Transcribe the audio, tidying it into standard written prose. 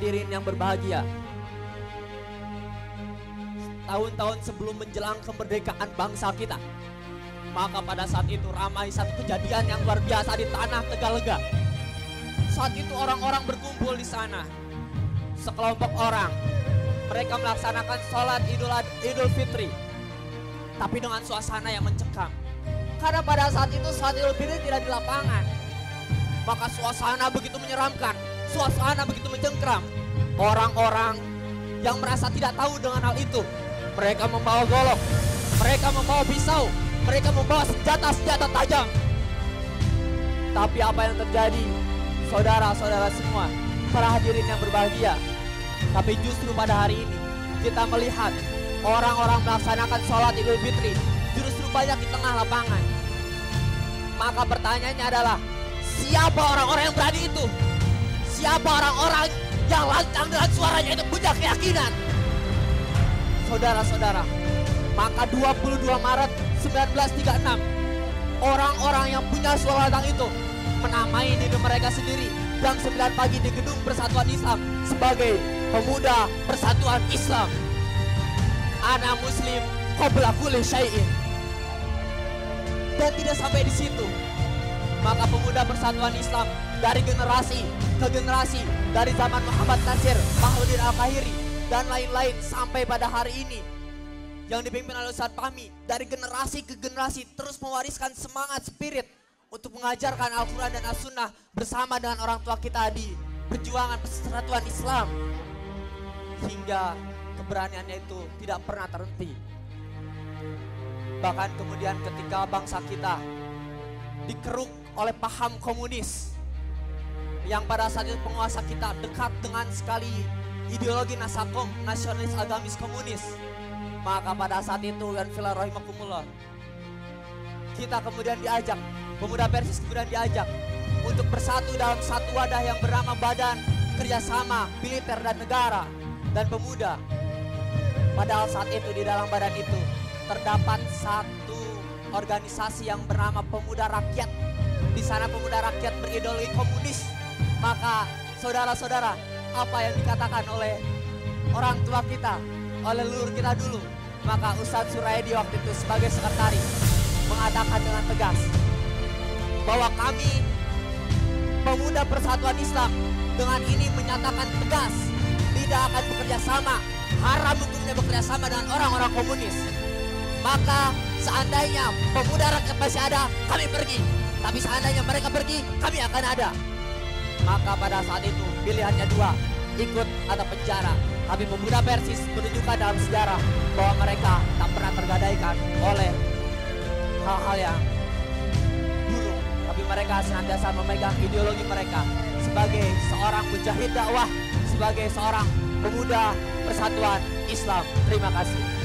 hadirin yang berbahagia, tahun-tahun sebelum menjelang kemerdekaan bangsa kita, maka pada saat itu ramai satu kejadian yang luar biasa di tanah Tegalega. Saat itu orang-orang berkumpul di sana. Sekelompok orang, mereka melaksanakan sholat Idul Fitri, tapi dengan suasana yang mencekam. Karena pada saat itu sholat Idul Fitri tidak di lapangan, maka suasana begitu menyeramkan, suasana begitu mencengkram. Orang-orang yang merasa tidak tahu dengan hal itu, mereka membawa golok, mereka membawa pisau, mereka membawa senjata-senjata tajam. Tapi apa yang terjadi, saudara-saudara semua, para hadirin yang berbahagia? Tapi justru pada hari ini kita melihat orang-orang melaksanakan sholat Idul Fitri justru banyak di tengah lapangan. Maka pertanyaannya adalah, siapa orang-orang yang berani itu? Siapa orang-orang yang lantang dengan suaranya itu punya keyakinan? Saudara-saudara, maka 22 Maret 1936, orang-orang yang punya suara lantang itu menamai diri mereka sendiri jam 9 pagi di Gedung Persatuan Islam sebagai Pemuda Persatuan Islam. Ana Muslim qabla kulli syai'in. Dan tidak sampai di situ, maka Pemuda Persatuan Islam dari generasi ke generasi, dari zaman Muhammad Nasir, Mahdudin Al-Kahiri, dan lain-lain sampai pada hari ini yang dipimpin oleh Ustadz Fahmi, dari generasi ke generasi terus mewariskan semangat spirit untuk mengajarkan Al-Quran dan As-Sunnah bersama dengan orang tua kita di perjuangan persatuan Islam, hingga keberaniannya itu tidak pernah terhenti. Bahkan kemudian ketika bangsa kita dikeruk oleh paham komunis, yang pada saat itu penguasa kita dekat dengan sekali ideologi nasakom, nasionalis agamis komunis, maka pada saat itu dan fila rahimakumullah, kita kemudian diajak, pemuda Persis kemudian diajak untuk bersatu dalam satu wadah yang bernama Badan Kerjasama Militer dan Negara dan Pemuda. Padahal saat itu di dalam badan itu terdapat satu organisasi yang bernama Pemuda Rakyat. Di sana pemuda rakyat berideologi komunis. Maka saudara-saudara, apa yang dikatakan oleh orang tua kita, oleh leluhur kita dulu, maka Ustadz Suraidi waktu itu sebagai sekretaris mengatakan dengan tegas bahwa kami Pemuda Persatuan Islam dengan ini menyatakan tegas tidak akan bekerja sama, haram hukumnya bekerja sama dengan orang-orang komunis. Maka seandainya pemuda rakyat masih ada, kami pergi. Tapi seandainya mereka pergi, kami akan ada. Maka pada saat itu pilihannya dua, ikut atau penjara. Tapi pemuda Persis menunjukkan dalam sejarah bahwa mereka tak pernah tergadaikan oleh hal-hal yang buruk. Tapi mereka senantiasa memegang ideologi mereka sebagai seorang mujahid dakwah, sebagai seorang pemuda persatuan Islam. Terima kasih.